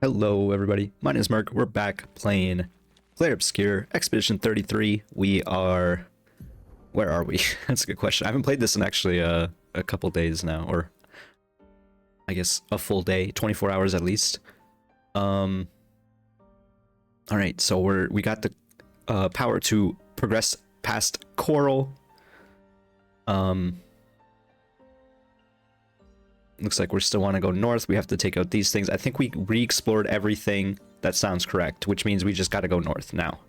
Hello everybody, my name is Mark. We're back playing Clair Obscur, Expedition 33. We are... Where are we? That's a good question. I haven't played this in actually a couple days now, or I guess a full day, 24 hours at least. Alright, so we got the power to progress past Coral. Looks like we still want to go north. We have to take out these things. I think we re-explored everything. That sounds correct, which means we just got to go north now.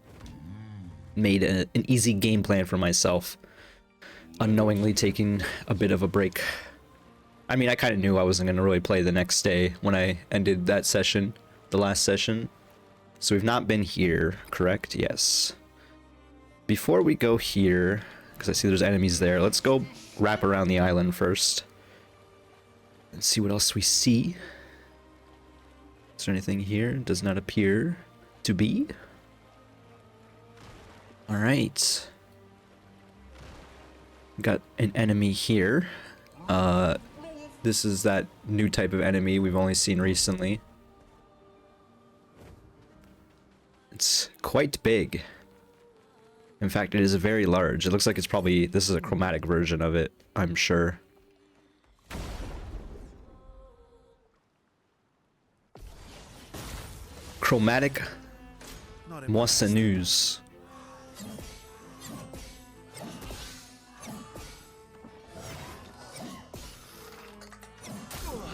Made an easy game plan for myself, unknowingly taking a bit of a break. I mean, I kind of knew I wasn't going to really play the next day when I ended that session, the last session. So we've not been here, correct? Yes. Before we go here, because I see there's enemies there, let's go wrap around the island first. Let's see what else we see. Is there anything here? Does not appear to be. Alright. Got an enemy here. This is that new type of enemy we've only seen recently. It's quite big. In fact, it is very large. It looks like it's probably... This is a chromatic version of it, I'm sure. Chromatic moissonneuse.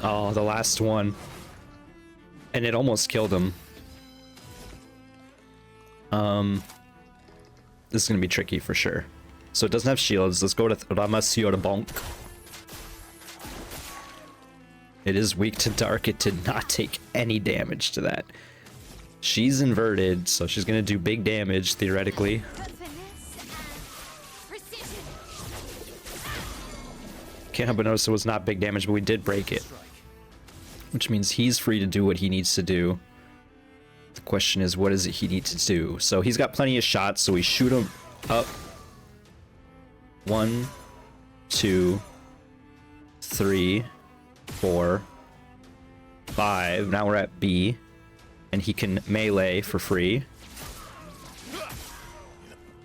Oh, the last one. And it almost killed him. This is gonna be tricky for sure. So it doesn't have shields. Let's go to Ramasur Bonk. It is weak to dark. It did not take any damage to that. She's inverted, so she's gonna do big damage, theoretically. Can't help but notice it was not big damage, but we did break it. Which means he's free to do what he needs to do. The question is, what does he need to do? So he's got plenty of shots, so we shoot him up. 1, 2, 3, 4, 5. Now we're at B. And he can melee for free.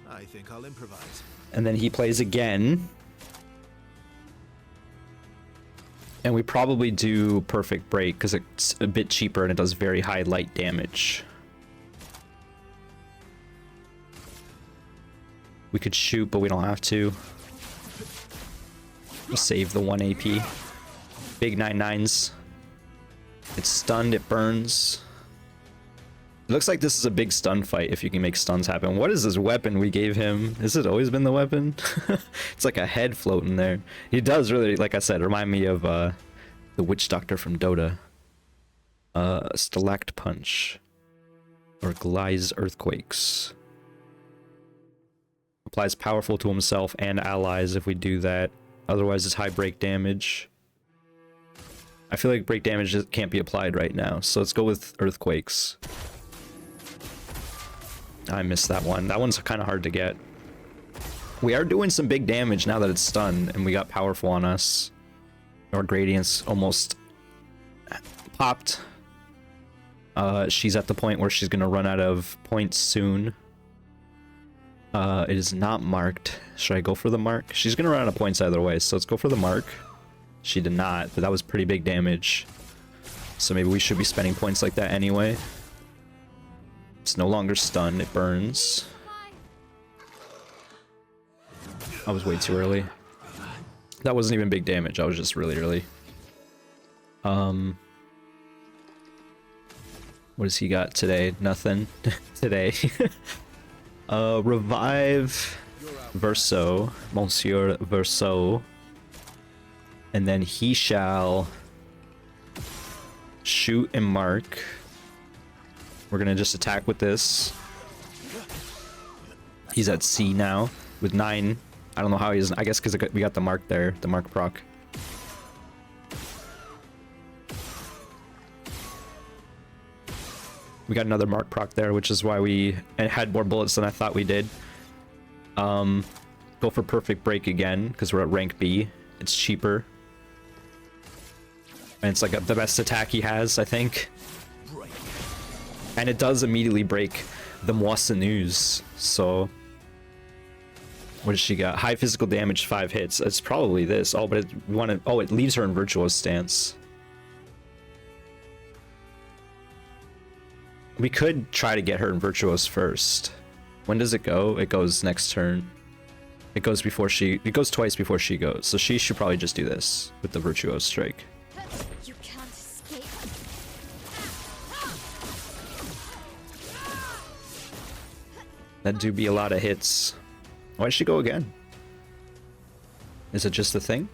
I think I'll improvise. And then he plays again. And we probably do perfect break because it's a bit cheaper and it does very high light damage. We could shoot, but we don't have to. Save the 1 AP. Big 9/9s. It's stunned, it burns. It looks like this is a big stun fight if you can make stuns happen. What is this weapon we gave him? Has it always been the weapon? It's like a head floating there. He does really, like I said, remind me of the witch doctor from Dota. Stalact Punch. Or Glides Earthquakes. Applies powerful to himself and allies if we do that. Otherwise it's high break damage. I feel like break damage can't be applied right now, so let's go with Earthquakes. I missed that one. That one's kind of hard to get. We are doing some big damage now that it's stunned, and we got powerful on us. Our gradients almost popped. She's at the point where she's going to run out of points soon. It is not marked. Should I go for the mark? She's going to run out of points either way, so let's go for the mark. She did not, but that was pretty big damage. So maybe we should be spending points like that anyway. It's no longer stunned, it burns. I was way too early. That wasn't even big damage, I was just really early. What does he got today? Nothing. Today. Revive Verso, Monsieur Verso. And then he shall shoot and mark. We're gonna just attack with this. He's at C now with 9. I don't know how he's. I guess because we got the mark there, the mark proc. We got another mark proc there, which is why we had more bullets than I thought we did. Go for perfect break again because we're at rank B. It's cheaper. And it's like the best attack he has, I think. And it does immediately break the Moissonneuse, so... What does she got? High physical damage, 5 hits. It's probably this. Oh, but it leaves her in Virtuo's stance. We could try to get her in Virtuo's first. When does it go? It goes next turn. It goes twice before she goes. So she should probably just do this with the Virtuo's strike. You can't escape. That do be a lot of hits. Why did she go again? Is it just a thing?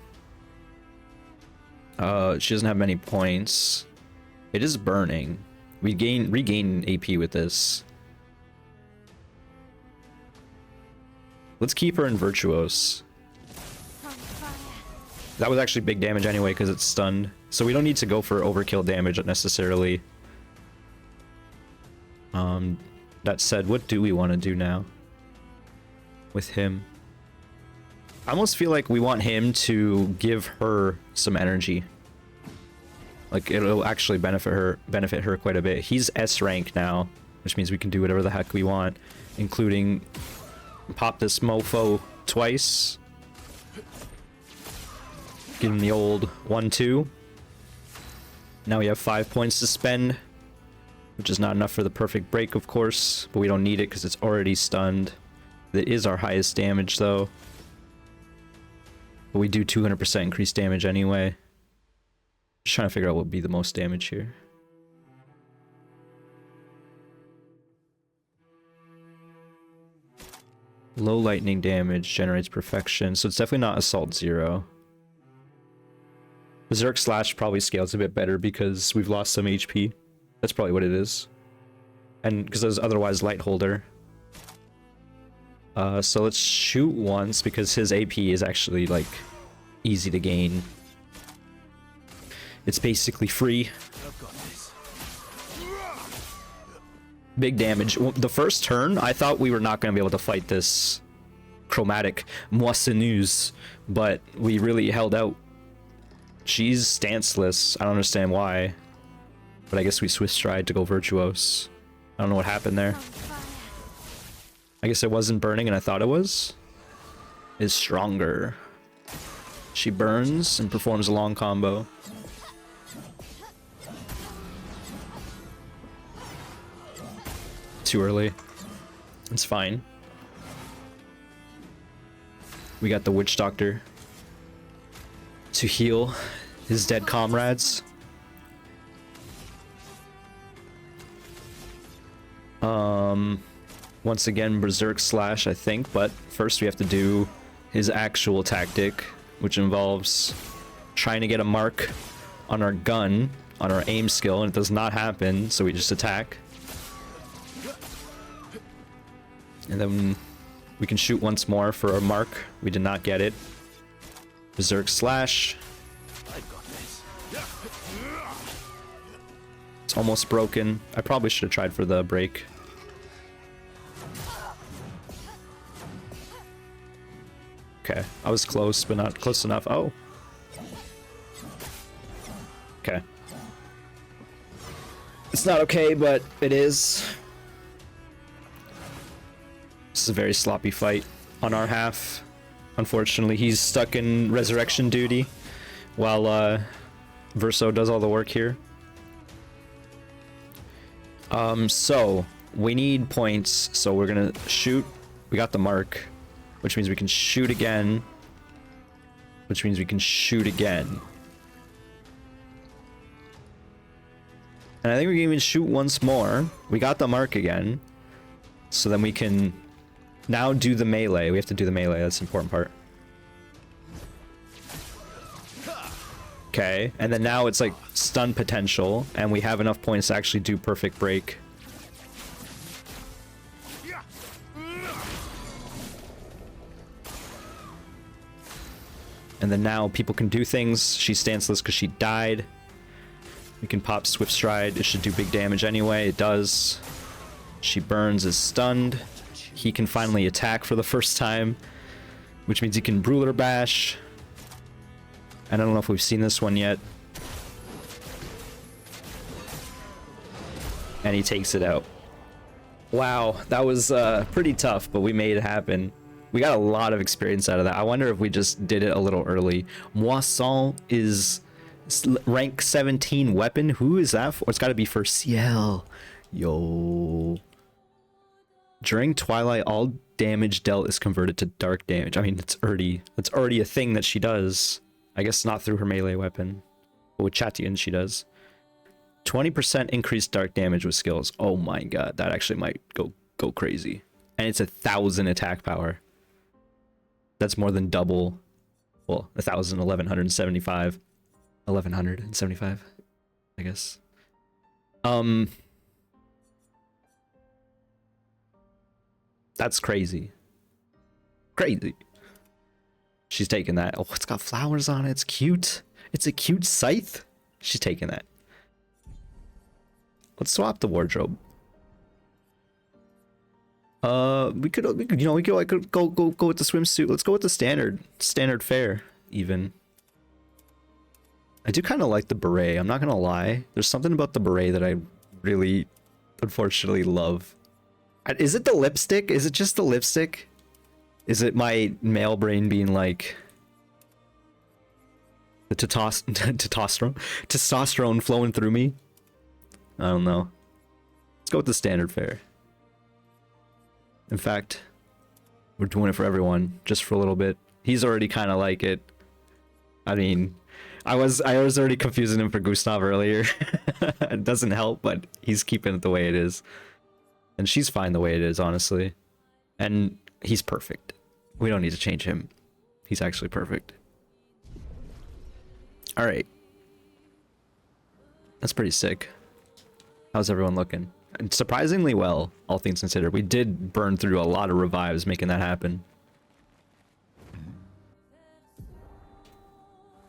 She doesn't have many points. It is burning. We regain AP with this. Let's keep her in Virtuos. That was actually big damage anyway because it's stunned. So we don't need to go for overkill damage necessarily. That said, what do we want to do now with him? I almost feel like we want him to give her some energy. Like it'll actually benefit her quite a bit. He's S rank now, which means we can do whatever the heck we want, including pop this mofo twice. Give him the old 1-2. Now we have 5 points to spend, which is not enough for the perfect break, of course, but we don't need it because it's already stunned. It is our highest damage, though. But we do 200% increased damage anyway. Just trying to figure out what would be the most damage here. Low lightning damage generates perfection, so it's definitely not Assault 0. Berserk Slash probably scales a bit better because we've lost some HP. That's probably what it is. And because there's otherwise Light Holder. So let's shoot once because his AP is actually like easy to gain. It's basically free. Big damage. The first turn, I thought we were not going to be able to fight this chromatic Moissonneuse, but we really held out. She's stanceless. I don't understand why, but I guess we Swift Stride to go Virtuos. I don't know what happened there. I guess it wasn't burning and I thought it was. Is stronger. She burns and performs a long combo. Too early. It's fine. We got the Witch Doctor to heal his dead comrades. Once again, Berserk Slash, I think, but first we have to do his actual tactic, which involves trying to get a mark on our gun, on our aim skill, and it does not happen, so we just attack. And then we can shoot once more for a mark. We did not get it. Berserk Slash. It's almost broken. I probably should have tried for the break. Okay, I was close, but not close enough. Oh. Okay. It's not okay, but it is. This is a very sloppy fight on our half. Unfortunately, he's stuck in resurrection duty while Verso does all the work here. So we need points, so we're gonna shoot. We got the mark, which means we can shoot again, which means we can shoot again. And I think we can even shoot once more. We got the mark again, so then we can now do the melee. We have to do the melee, that's the important part. Okay, and then now it's like stun potential, and we have enough points to actually do perfect break. And then now people can do things. She's stanceless because she died. We can pop Swift Stride. It should do big damage anyway. It does. She burns, is stunned. He can finally attack for the first time, which means he can Ruler Bash. And I don't know if we've seen this one yet. And he takes it out. Wow, that was pretty tough, but we made it happen. We got a lot of experience out of that. I wonder if we just did it a little early. Moisson is rank 17 weapon. Who is that for? It's got to be for Ciel. Yo. During Twilight, all damage dealt is converted to dark damage. I mean, it's already a thing that she does. I guess not through her melee weapon, but with Chatian she does. 20% increased dark damage with skills. Oh my god, that actually might go crazy. And it's 1,000 attack power. That's more than double. Well, 1,000, 1,175. 1,175, I guess. That's crazy. Crazy. She's taking that. Oh, it's got flowers on it. It's cute. It's a cute scythe. She's taking that. Let's swap the wardrobe. We could like go with the swimsuit. Let's go with the standard fare even. I do kind of like the beret. I'm not gonna lie. There's something about the beret that I really, unfortunately, love. Is it the lipstick? Is it just the lipstick? Is it my male brain being like the testosterone flowing through me? I don't know. Let's go with the standard fare. In fact, we're doing it for everyone, just for a little bit. He's already kind of like it. I mean, I was already confusing him for Gustav earlier. It doesn't help, but he's keeping it the way it is. And she's fine the way it is, honestly. And he's perfect. We don't need to change him. He's actually perfect. Alright. That's pretty sick. How's everyone looking? And surprisingly well, all things considered. We did burn through a lot of revives making that happen.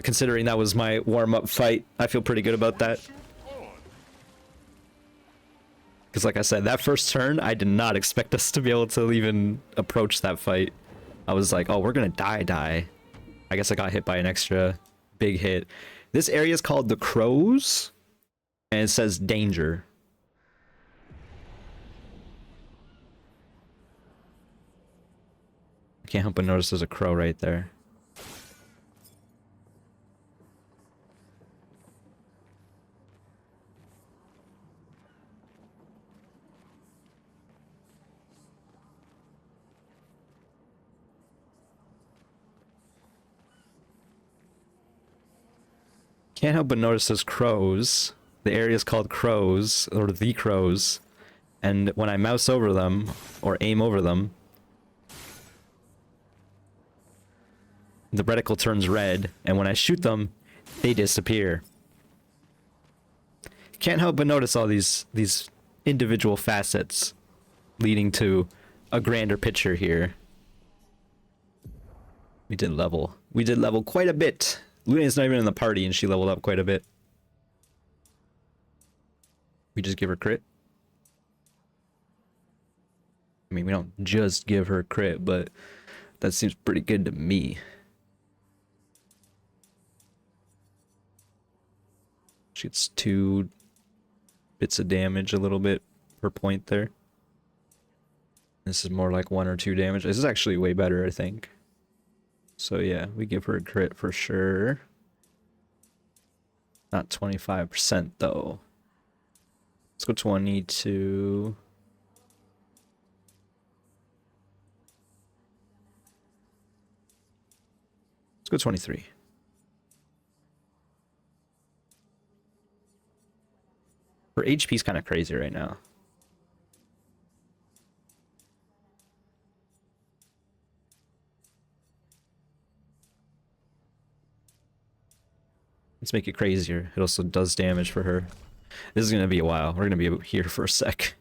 Considering that was my warm-up fight, I feel pretty good about that. Because like I said, that first turn, I did not expect us to be able to even approach that fight. I was like, oh, we're gonna die. I guess I got hit by an extra big hit. This area is called the Crows, and it says danger. I can't help but notice there's a crow right there. Can't help but notice there's crows. The area is called Crows, or the Crows. And when I mouse over them, or aim over them, the reticle turns red, and when I shoot them, they disappear. Can't help but notice all these individual facets leading to a grander picture here. We did level quite a bit. Luna's not even in the party and she leveled up quite a bit. We just give her crit. I mean, we don't just give her crit, but that seems pretty good to me. She gets 2 bits of damage a little bit per point there. This is more like 1 or 2 damage. This is actually way better, I think. So yeah, we give her a crit for sure. Not 25% though. Let's go 22. Let's go 23. Her HP's kind of crazy right now. Let's make it crazier. It also does damage for her. This is going to be a while. We're going to be here for a sec.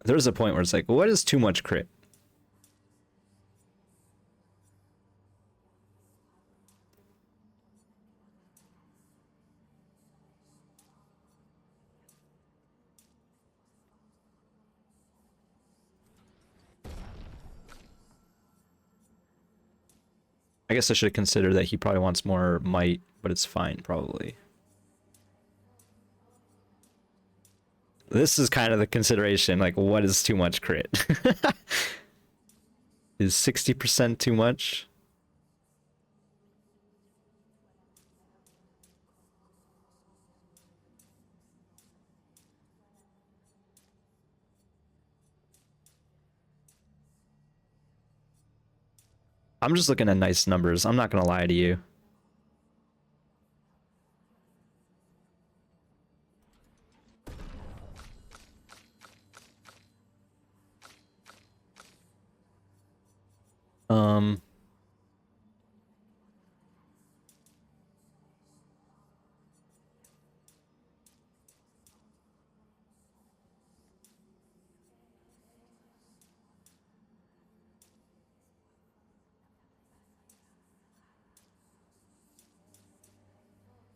There's a point where it's like, what is too much crit? I guess I should consider that he probably wants more might, but it's fine, probably. This is kind of the consideration, like what is too much crit? Is 60% too much? I'm just looking at nice numbers. I'm not gonna lie to you.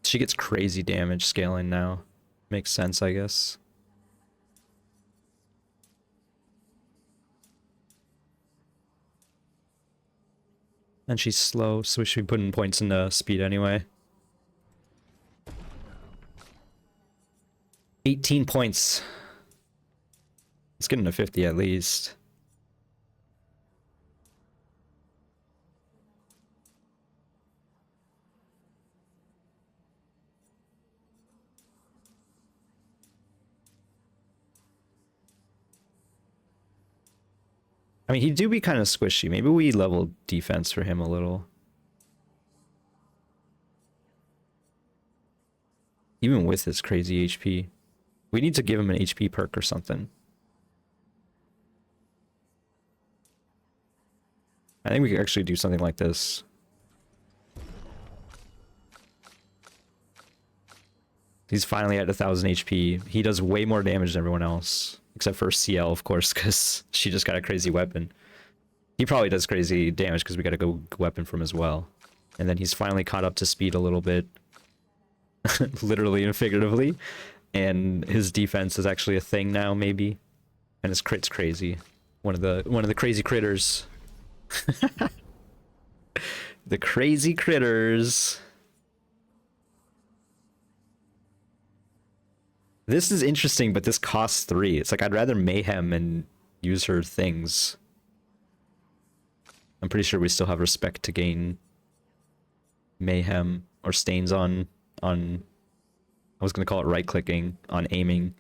She gets crazy damage scaling now. Makes sense, I guess. And she's slow, so we should be putting points into speed anyway. 18 points. Let's get into 50 at least. I mean, he do be kind of squishy. Maybe we level defense for him a little. Even with his crazy HP. We need to give him an HP perk or something. I think we could actually do something like this. He's finally at 1000 HP. He does way more damage than everyone else. Except for CL, of course, because she just got a crazy weapon. He probably does crazy damage because we got a good weapon from him as well. And then he's finally caught up to speed a little bit. Literally and figuratively. And his defense is actually a thing now, maybe. And his crit's crazy. One of the crazy critters. The crazy critters. This is interesting, but this costs 3. It's like I'd rather mayhem and use her things. I'm pretty sure we still have respect to gain mayhem or stains on I was gonna call it right clicking on aiming.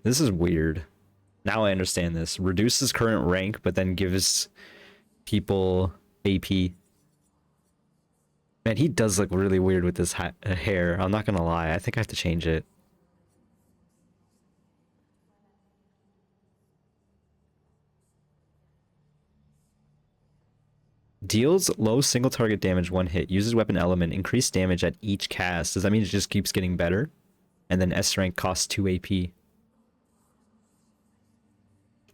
This is weird. Now I understand this. Reduces current rank, but then gives people AP. Man, he does look really weird with this hair. I'm not gonna lie. I think I have to change it. Deals low single target damage 1 hit. Uses weapon element. Increased damage at each cast. Does that mean it just keeps getting better? And then S rank costs 2 AP.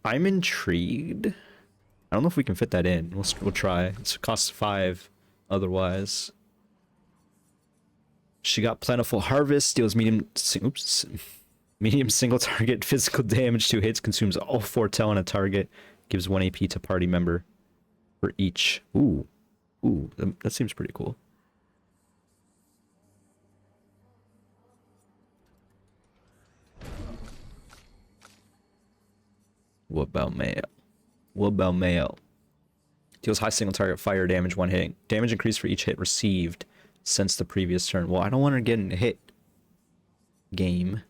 I'm intrigued. I don't know if we can fit that in. We'll try. It costs 5 otherwise. She got plentiful harvest. Deals medium single target physical damage 2 hits. Consumes all 4 tel on a target. Gives 1 AP to party member for each. Ooh, that seems pretty cool. What about mail? What about mail? Deals high single target fire damage 1 hitting. Damage increased for each hit received since the previous turn. Well, I don't want her getting hit. Game.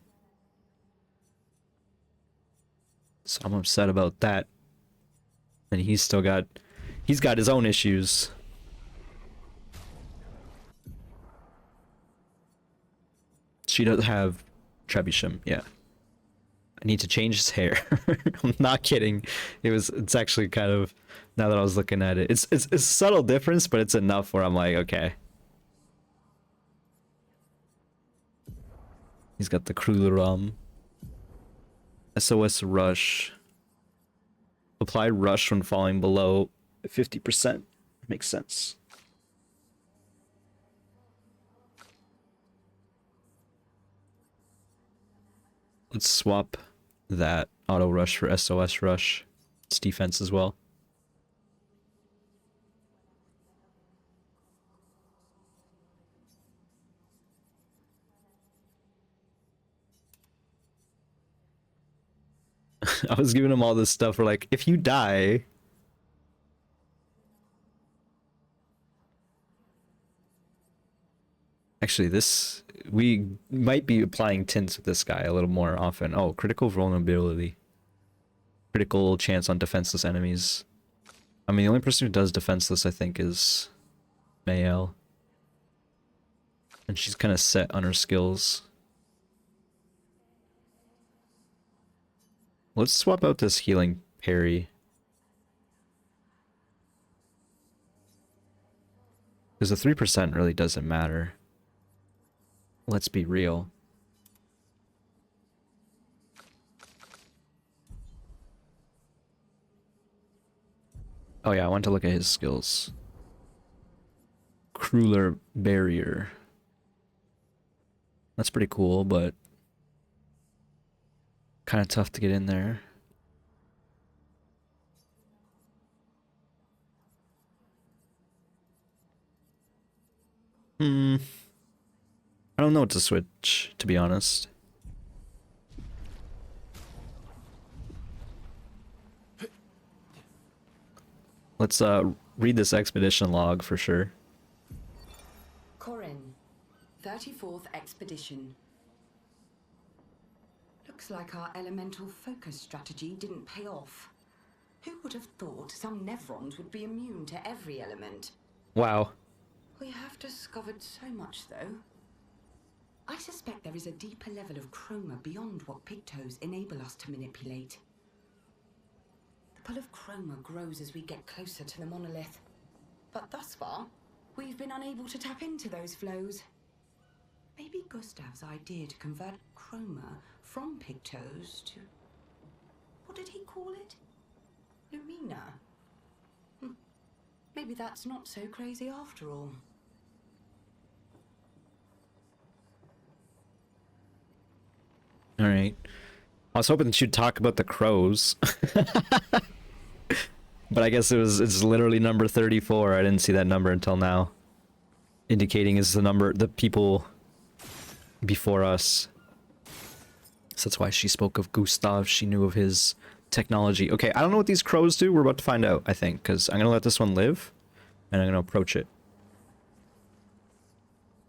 So I'm upset about that. And he's got his own issues. She does have Trebuchem, yeah. I need to change his hair. I'm not kidding. It's actually kind of, now that I was looking at it, it's a subtle difference, but it's enough where I'm like, okay. He's got the Krularam. SOS Rush. Apply Rush when falling below 50%. Makes sense. Let's swap that auto rush for SOS Rush. It's defense as well. I was giving him all this stuff for like, if you die. Actually, this, we might be applying tints with this guy a little more often. Oh, critical vulnerability. Critical chance on defenseless enemies. I mean, the only person who does defenseless, I think, is Mayel. And she's kind of set on her skills. Let's swap out this healing parry. Because the 3% really doesn't matter. Let's be real. Oh yeah, I want to look at his skills. Crueler barrier. That's pretty cool, but kind of tough to get in there. I don't know what to switch, to be honest. Let's read this expedition log for sure. Corin, 34th Expedition. Looks like our elemental focus strategy didn't pay off. Who would have thought some Nevrons would be immune to every element? Wow. We have discovered so much, though. I suspect there is a deeper level of chroma beyond what Pictos enable us to manipulate. The pull of chroma grows as we get closer to the monolith. But thus far, we've been unable to tap into those flows. Maybe Gustav's idea to convert chroma from Pictos to... what did he call it? Lumina. Maybe that's not so crazy after all. All right. I was hoping she'd talk about the crows. But I guess it's literally number 34. I didn't see that number until now. Indicating is the number, the people before us. So that's why she spoke of Gustav. She knew of his technology. Okay, I don't know what these crows do. We're about to find out, I think, because I'm going to let this one live. And I'm going to approach it.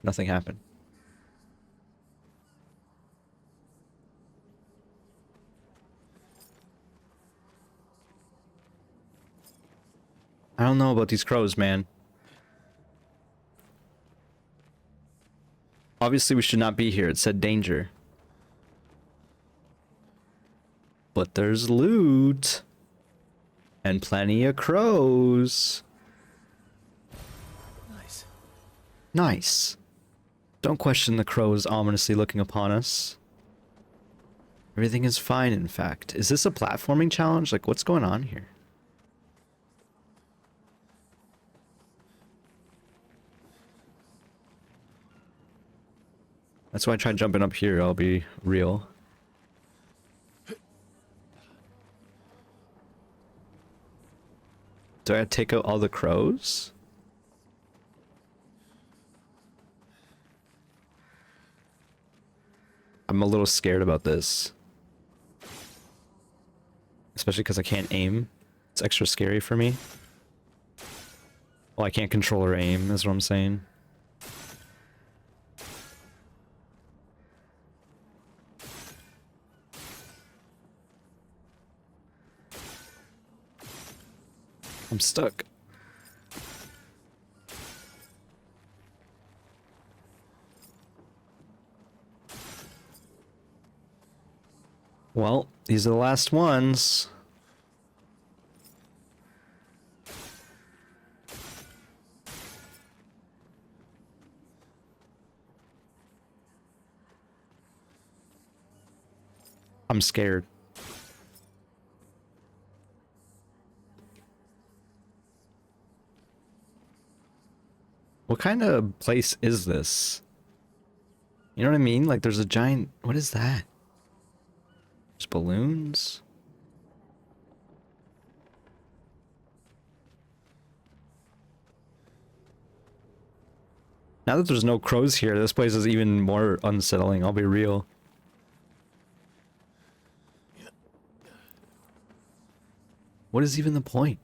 Nothing happened. I don't know about these crows, man. Obviously, we should not be here. It said danger. But there's loot. And plenty of crows. Nice. Nice. Don't question the crows ominously looking upon us. Everything is fine, in fact. Is this a platforming challenge? Like, what's going on here? That's why I tried jumping up here, I'll be real. Do I take out all the crows? I'm a little scared about this. Especially because I can't aim. It's extra scary for me. Well, I can't control or aim, is what I'm saying. I'm stuck. Well, these are the last ones. I'm scared. What kind of place is this? You know what I mean? Like there's a giant... What is that? There's balloons? Now that there's no crows here, this place is even more unsettling, I'll be real. What is even the point?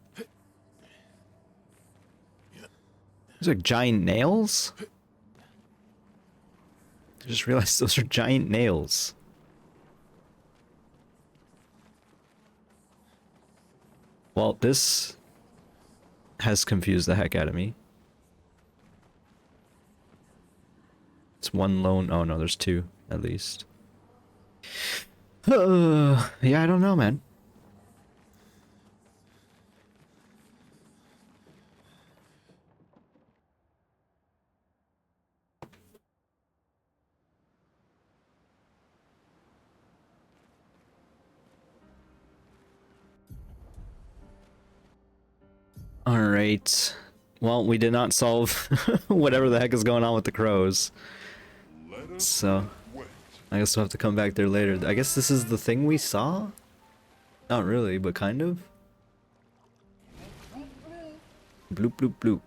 Those are giant nails? I just realized those are giant nails. Well, this has confused the heck out of me. It's one lone... Oh no, there's two, at least. Yeah, I don't know, man. Alright. Well, we did not solve whatever the heck is going on with the crows. So, I guess we'll have to come back there later. I guess this is the thing we saw? Not really, but kind of. Bloop, bloop, bloop.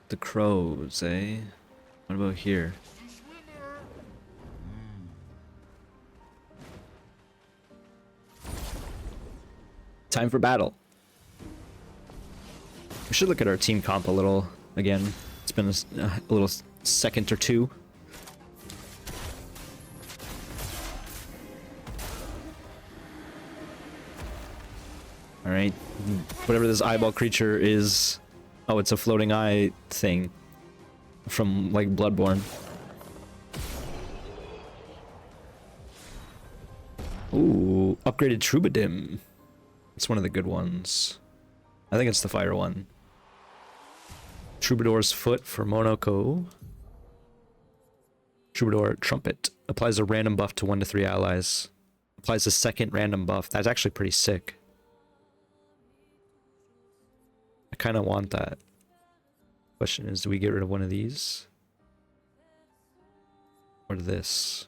The crows, eh? What about here? Time for battle. We should look at our team comp a little again. It's been a little second or two. Alright. Whatever this eyeball creature is. Oh, it's a floating eye thing. From, like, Bloodborne. Ooh, upgraded Troubadour. It's one of the good ones. I think it's the fire one. Troubadour's Foot for Monoko. Troubadour Trumpet. Applies a random buff to 1 to 3 allies. Applies a second random buff. That's actually pretty sick. I kind of want that. Question is, do we get rid of one of these? Or this?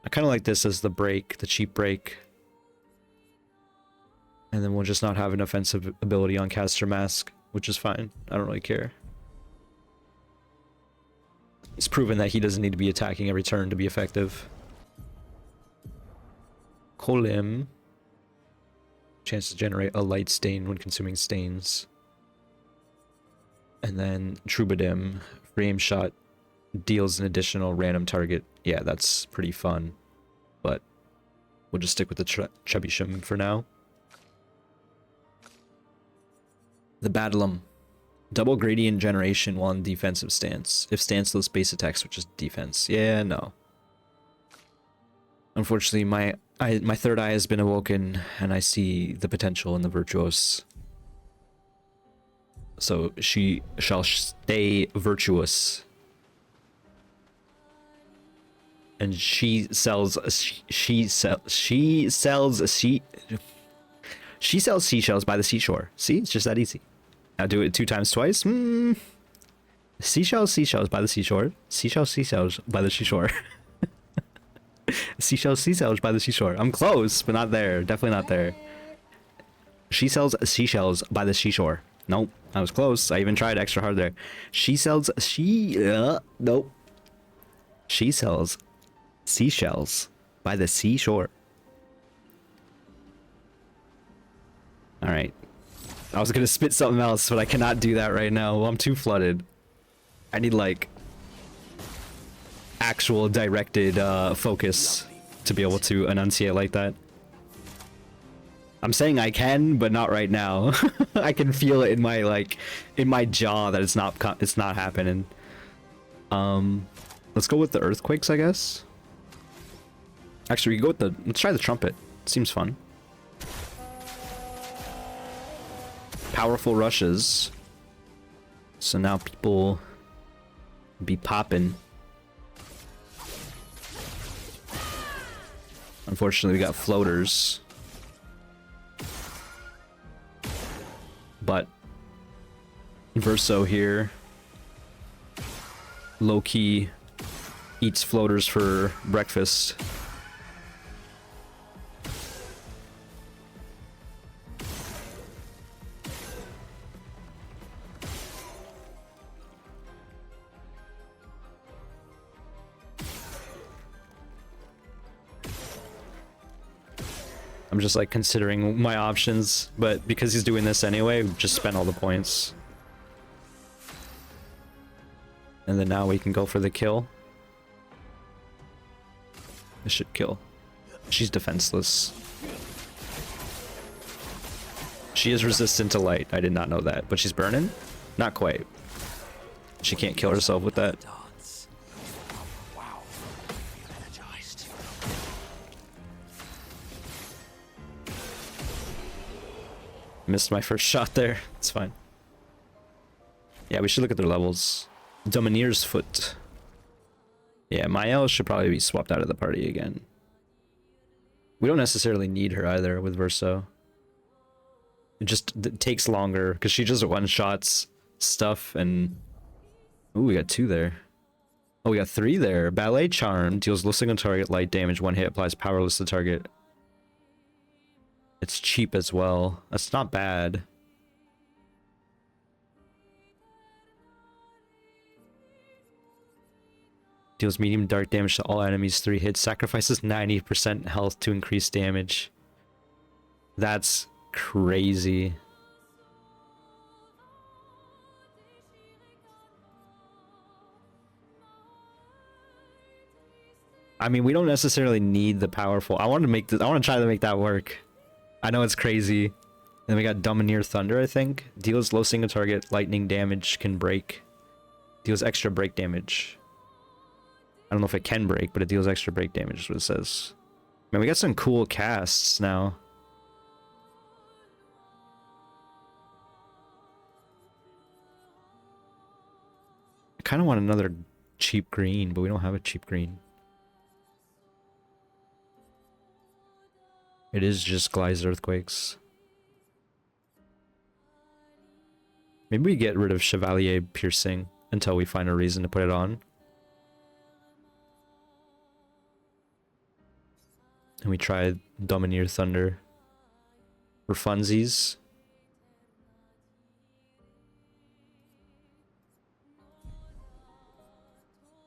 I kind of like this as the break, the cheap break. And then we'll just not have an offensive ability on Caster Mask, which is fine. I don't really care. It's proven that he doesn't need to be attacking every turn to be effective. Kolim. Chance to generate a light stain when consuming stains. And then Troubadour. Free aim shot. Deals an additional random target. Yeah, that's pretty fun. But we'll just stick with the Chubby Shim for now. The Badlam. Double gradient generation while in defensive stance. If stanceless base attacks, which is defense. Yeah, no. Unfortunately, my third eye has been awoken, and I see the potential in the Virtuos. So she shall stay virtuous. And she sells seashells by the seashore. See, it's just that easy. Now do it 2 times twice. Seashells by the seashore. Seashells by the seashore. Seashells by the seashore. I'm close, but not there. Definitely not there. She sells seashells by the seashore. Nope, I was close. I even tried extra hard there. Nope. She sells seashells by the seashore. Alright. I was gonna spit something else, but I cannot do that right now. I'm too flooded. I need, like, actual directed focus to be able to enunciate like that. I'm saying I can, but not right now. I can feel it in my, like, in my jaw that it's not happening. Let's go with the earthquakes, I guess. Actually, we can go with let's try the trumpet. Seems fun. Powerful rushes. So now people be popping. Unfortunately, we got floaters. But Verso here low-key eats floaters for breakfast. I'm just like considering my options, but because he's doing this anyway, we just spent all the points. And then now we can go for the kill. This should kill. She's defenseless. She is resistant to light. I did not know that, but she's burning? Not quite. She can't kill herself with that. Missed my first shot there. It's fine. Yeah, we should look at their levels. Dominier's Foot. Yeah, Mael should probably be swapped out of the party again. We don't necessarily need her either with Verso. It just takes longer because she just one-shots stuff and... Ooh, we got 2 there. Oh, we got 3 there. Ballet Charm deals low single target light damage. 1 hit applies powerless to target. It's cheap as well. That's not bad. Deals medium dark damage to all enemies 3 hits. Sacrifices 90% health to increase damage. That's crazy. I mean, we don't necessarily need the powerful. I want to make this. I want to try to make that work. I know it's crazy. Then we got Domineer Thunder, I think. Deals low single target lightning damage, can break. Deals extra break damage. I don't know if it can break, but it deals extra break damage is what it says. Man, we got some cool casts now. I kind of want another cheap green, but we don't have a cheap green. It is just Gly's Earthquakes. Maybe we get rid of Chevalier Piercing until we find a reason to put it on. And we try Domineer Thunder for funsies.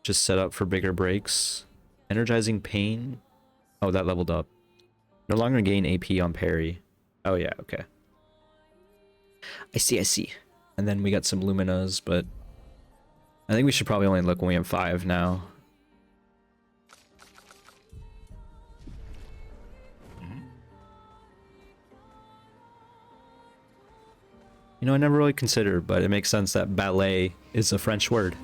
Just set up for bigger breaks. Energizing Pain. Oh, that leveled up. No longer gain AP on parry. Oh yeah, okay. I see, I see. And then we got some Luminas, but I think we should probably only look when we have 5 now. You know, I never really considered, but it makes sense that ballet is a French word.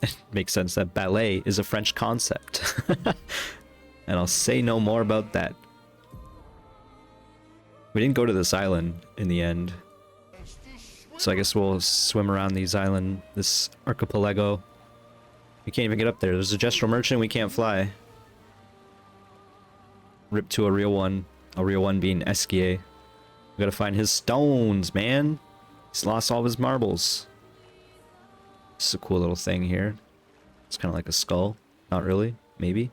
It makes sense that ballet is a French concept. And I'll say no more about that. We didn't go to this island in the end. So I guess we'll swim around this archipelago. We can't even get up there. There's a Gestural Merchant, we can't fly. Rip to a real one being Esquier. We gotta find his stones, man. He's lost all of his marbles. This is a cool little thing here. It's kind of like a skull. Not really. Maybe.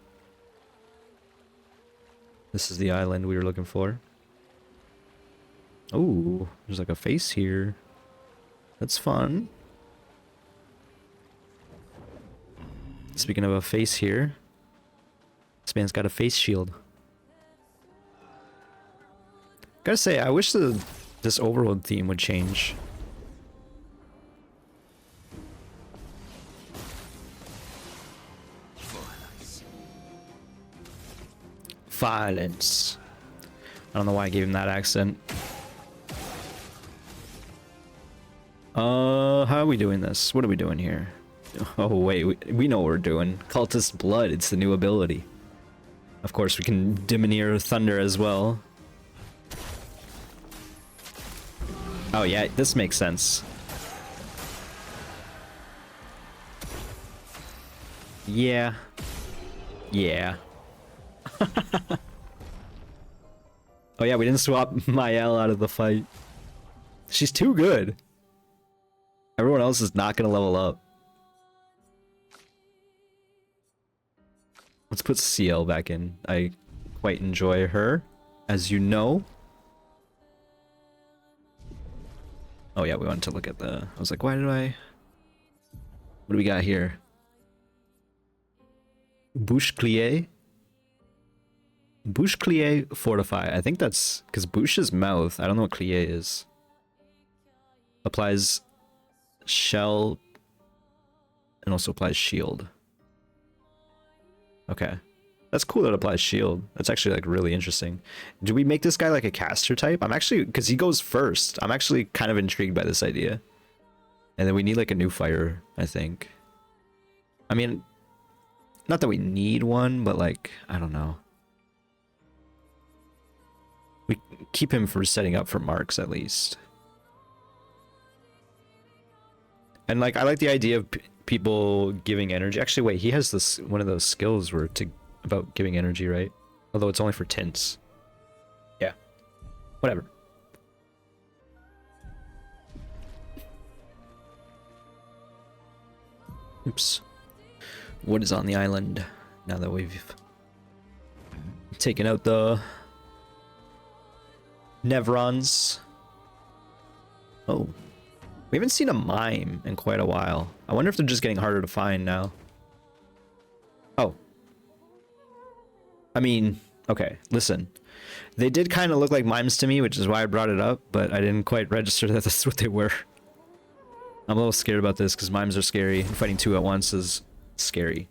This is the island we were looking for. Ooh, there's like a face here. That's fun. Speaking of a face here, this man's got a face shield. Gotta say, I wish this overworld theme would change. Violence. I don't know why I gave him that accent. How are we doing this? What are we doing here? Oh wait, we know what we're doing. Cultist Blood, it's the new ability. Of course, we can Domineer Thunder as well. Oh yeah, this makes sense. Yeah. Yeah. Oh yeah, we didn't swap Mael out of the fight. She's too good. Everyone else is not gonna level up. Let's put CL back in. I quite enjoy her, as you know. Oh yeah, we wanted to look at the... I was like, why did I... What do we got here? Bouche-clier? Bouche-clier fortify. I think that's because bouche is mouth. I don't know what clier is. Applies shell and also applies shield. Okay. That's cool that it applies shield. That's actually like really interesting. Do we make this guy like a caster type? I'm actually, because he goes first. I'm actually kind of intrigued by this idea. And then we need like a new fighter, I think. I mean, not that we need one, but like, I don't know. We keep him for setting up for marks at least. And like, I like the idea of people giving energy. Actually, wait, he has this, one of those skills where about giving energy, right? Although it's only for tints. Yeah. Whatever. Oops. What is on the island now that we've taken out the Nevrons? Oh. We haven't seen a mime in quite a while. I wonder if they're just getting harder to find now. Oh. I mean, okay, listen. They did kind of look like mimes to me, which is why I brought it up, but I didn't quite register that that's what they were. I'm a little scared about this because mimes are scary. Fighting two at once is scary.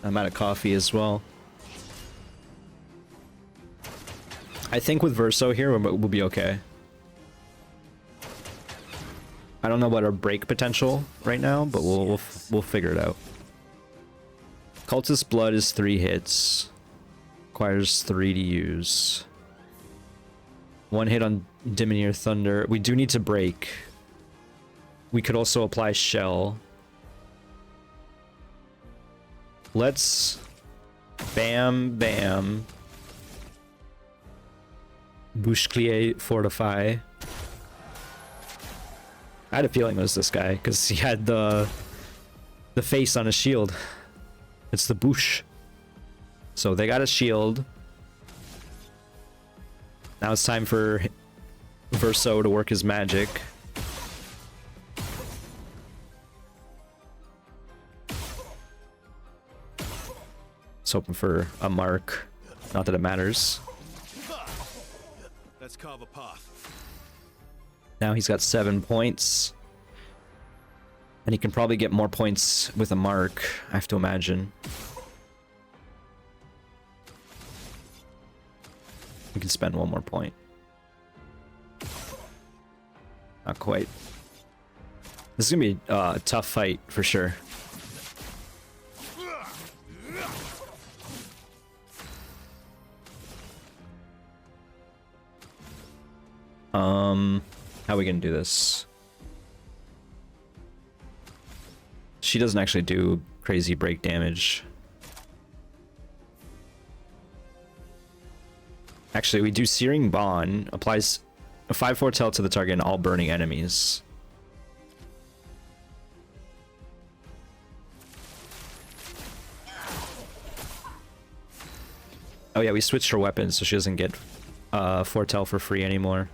I'm out of coffee as well. I think with Verso here, we'll be okay. I don't know about our break potential right now, but we'll figure it out. Cultist Blood is 3 hits. Requires 3 to use. 1 hit on Dimineer Thunder. We do need to break. We could also apply Shell. Let's bam bam. Bouche-clier fortify. I had a feeling it was this guy because he had the face on his shield. It's the bouche. So they got a shield. Now it's time for Verso to work his magic. Let's hoping for a mark. Not that it matters. Let's carve a path. Now he's got 7 points. And he can probably get more points with a mark, I have to imagine. We can spend 1 more point. Not quite. This is gonna be a tough fight for sure. How are we gonna do this? She doesn't actually do crazy break damage. Actually, we do Searing Bond. Applies a 5 foretell to the target and all burning enemies. Oh yeah, we switched her weapons so she doesn't get foretell for free anymore.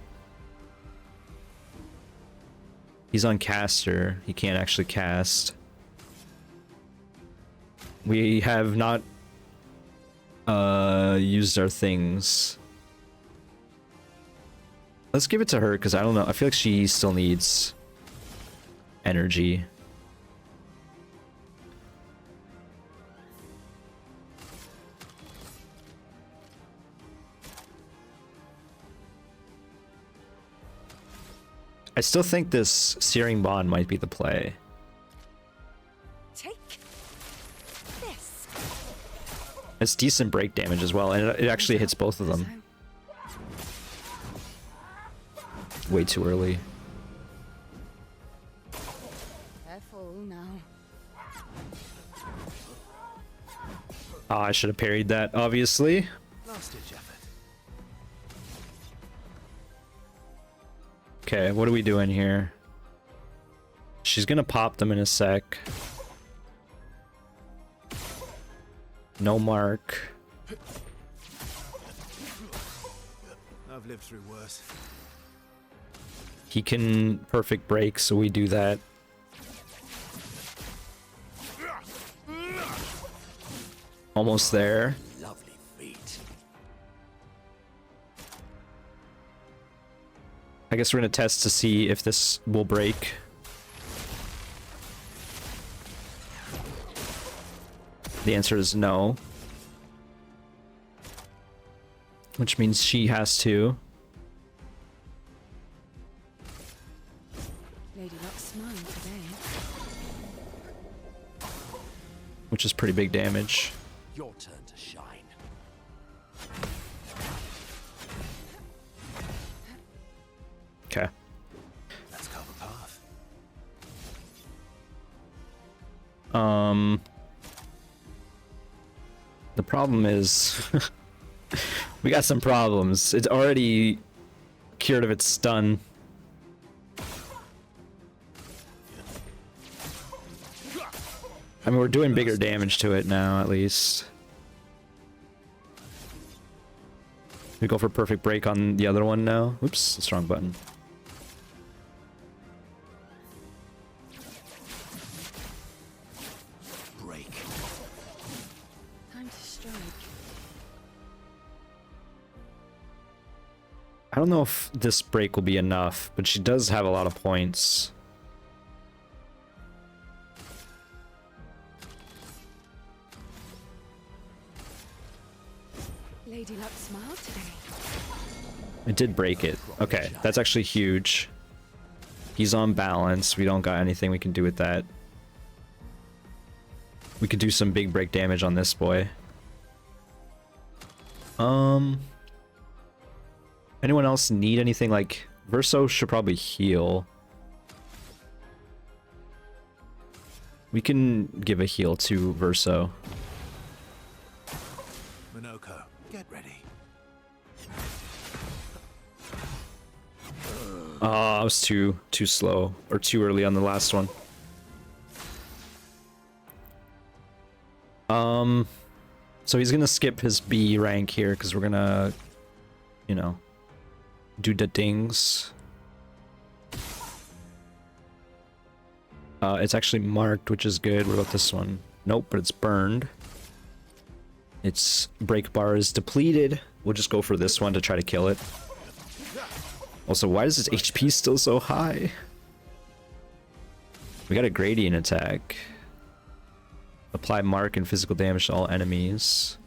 He's on caster. He can't actually cast. We have not used our things. Let's give it to her because I don't know. I feel like she still needs energy. I still think this Searing Bond might be the play. Take this. It's decent break damage as well, and it actually hits both of them. Way too early. Careful now. Oh, I should have parried that, obviously. Last ditch effort. Okay, what are we doing here? She's gonna pop them in a sec. No mark. I've lived through worse. He can perfect break, so we do that. Almost there. Lovely feet. I guess we're gonna test to see if this will break. The answer is no. Which means she has to. Lady Luck's smiling today. Which is pretty big damage. Your turn to shine. Okay. Let's carve a path. The problem is we got some problems. It's already cured of its stun. I mean, we're doing bigger damage to it now, at least. We go for perfect break on the other one now. Oops, that's the wrong button. Break. Time to strike. I don't know if this break will be enough, but she does have a lot of points. Lady Luck smiled today. It did break it. Okay, that's actually huge. He's on balance. We don't got anything we can do with that. We could do some big break damage on this boy. Anyone else need anything? Like, Verso should probably heal. We can give a heal to Verso. Minoko, get ready. I was too slow, or too early on the last one. So he's gonna skip his B rank here because we're gonna, you know, do the things. It's actually marked, which is good. What about this one? Nope, but it's burned. Its break bar is depleted. We'll just go for this one to try to kill it. Also, why is its HP still so high? We got a gradient attack. Apply mark and physical damage to all enemies.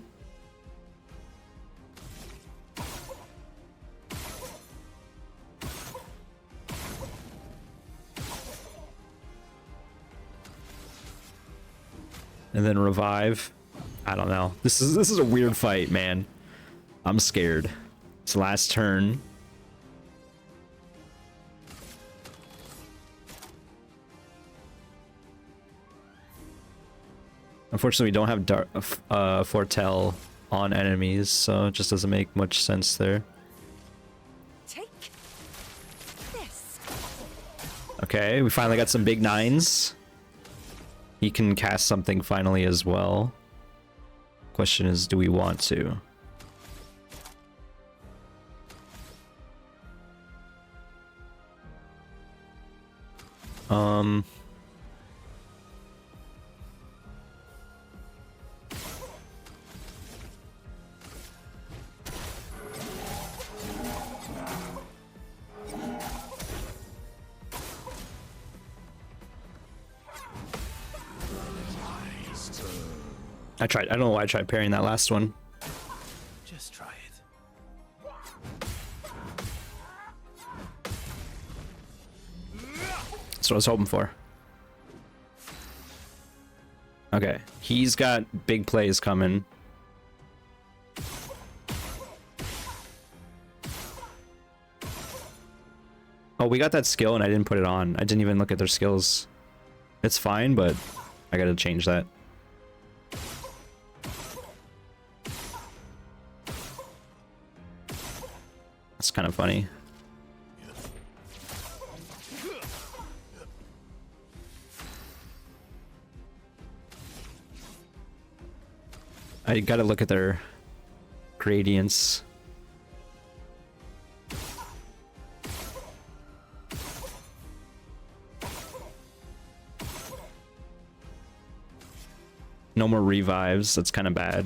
And then revive. I don't know. This is a weird fight, man. I'm scared. It's last turn. Unfortunately, we don't have foretell on enemies, so it just doesn't make much sense there. Take this. Okay, we finally got some big nines. He can cast something finally as well. Question is, do we want to? I don't know why I tried parrying that last one. Just try it. That's what I was hoping for. Okay, he's got big plays coming. Oh, we got that skill and I didn't put it on. I didn't even look at their skills. It's fine, but I gotta change that. It's kind of funny. I gotta look at their gradients. No more revives. That's kind of bad.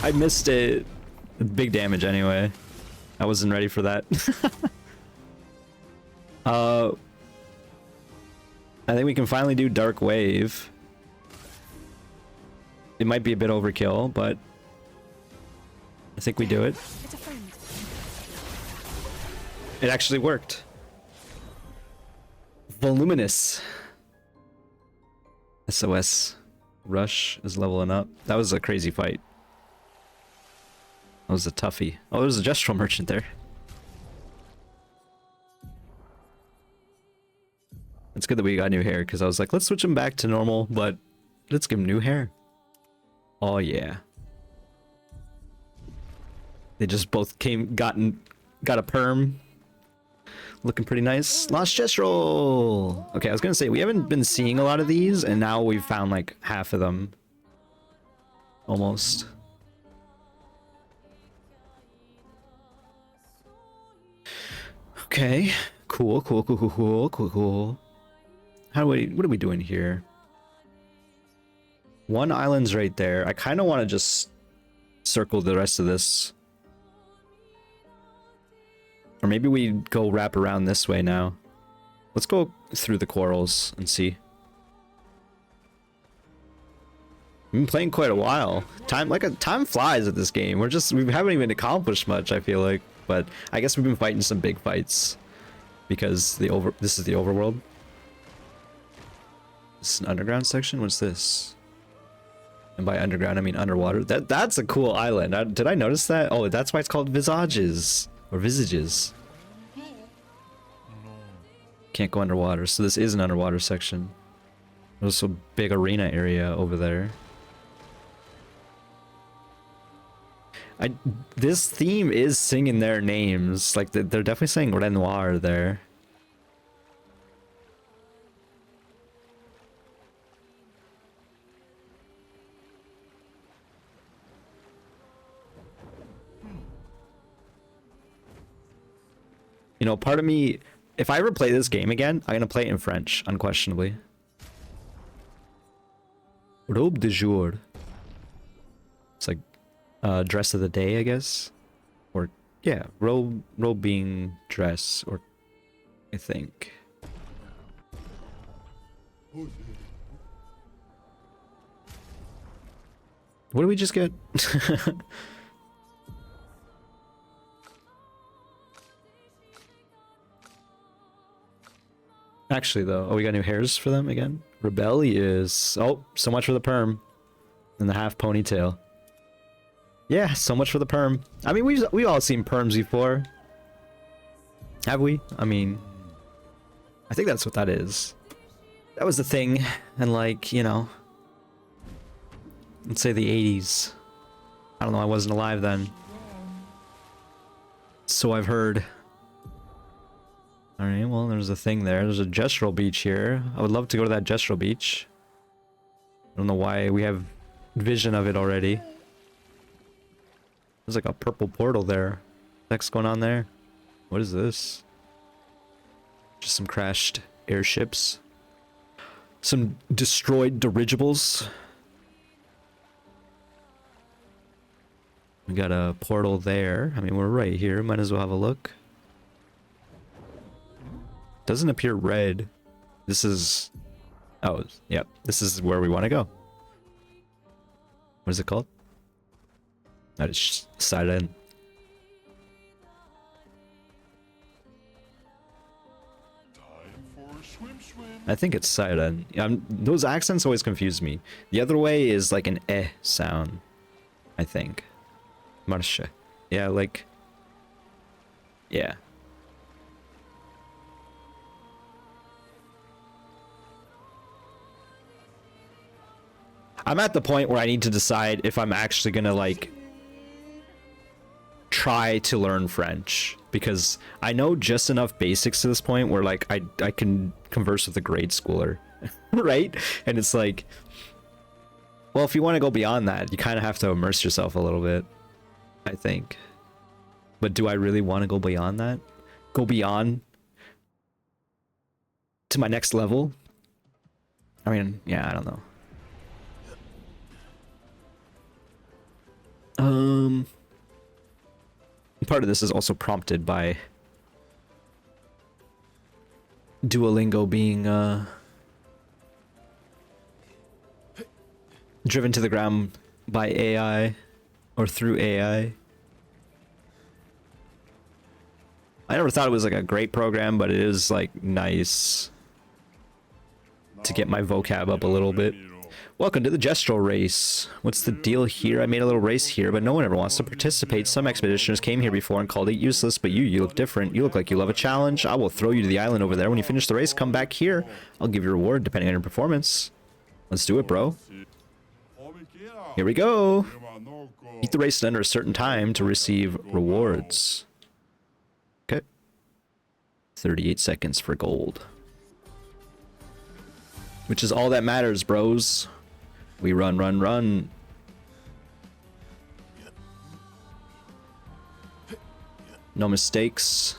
I missed it. Big damage anyway. I wasn't ready for that. I think we can finally do Dark Wave. It might be a bit overkill, but I think we do it. It's a friend. It actually worked. Voluminous. SOS. Rush is leveling up. That was a crazy fight. That was a toughie. Oh, there was a Gestural Merchant there. It's good that we got new hair, because I was like, let's switch him back to normal, but let's give him new hair. Oh yeah. They just both got a perm. Looking pretty nice. Lost Gestural! Okay, I was gonna say, we haven't been seeing a lot of these, and now we've found like half of them. Almost. Okay. Cool. What are we doing here? One island's right there. I kind of want to just circle the rest of this. Or maybe we go wrap around this way now. Let's go through the corals and see. We've been playing quite a while. Time flies at this game. We haven't even accomplished much, I feel like. But I guess we've been fighting some big fights because this is the overworld. This is an underground section. What's this? And by underground, I mean underwater. That's a cool island. Did I notice that? Oh, that's why it's called Visages or Visages. Can't go underwater, so this is an underwater section. There's a big arena area over there. This theme is singing their names. Like, they're definitely saying Renoir there. You know, part of me, if I ever play this game again, I'm gonna play it in French, unquestionably. Robe de jour. It's like dress of the day, I guess. Or yeah, robing dress, or I think. What did we just get? Actually, though, oh, we got new hairs for them again. Rebellious. Oh, so much for the perm and the half ponytail. Yeah, so much for the perm. I mean, we've all seen perms before, have we? I mean, I think that's what that is. That was the thing, and like, you know, let's say the 80s. I don't know. I wasn't alive then, so I've heard. Alright, well, there's a thing there. There's a gestural beach here. I would love to go to that gestural beach. I don't know why we have vision of it already. There's like a purple portal there. What's going on there? What is this? Just some crashed airships. Some destroyed dirigibles. We got a portal there. I mean, we're right here. Might as well have a look. Doesn't appear red. This is... Oh, yep. This is where we want to go. What is it called? That is side end. I think it's side end. Those accents always confuse me. The other way is like an eh sound, I think. Marche. Yeah, like... Yeah. I'm at the point where I need to decide if I'm actually gonna like try to learn French, because I know just enough basics to this point where like I can converse with a grade schooler, right? And it's like, well, if you want to go beyond that, you kind of have to immerse yourself a little bit, I think. But do I really want to go beyond that? Go beyond to my next level? I mean, yeah, I don't know. Part of this is also prompted by Duolingo being driven to the ground by AI or through AI. I never thought it was like a great program, but it is like nice to get my vocab up a little bit. Welcome to the Gestural Race. What's the deal here? I made a little race here, but no one ever wants to participate. Some expeditioners came here before and called it useless, but you look different. You look like you love a challenge. I will throw you to the island over there. When you finish the race, come back here. I'll give you a reward depending on your performance. Let's do it, bro. Here we go. Beat the race under a certain time to receive rewards. Okay. 38 seconds for gold. Which is all that matters, bros. We run, run, run. No mistakes.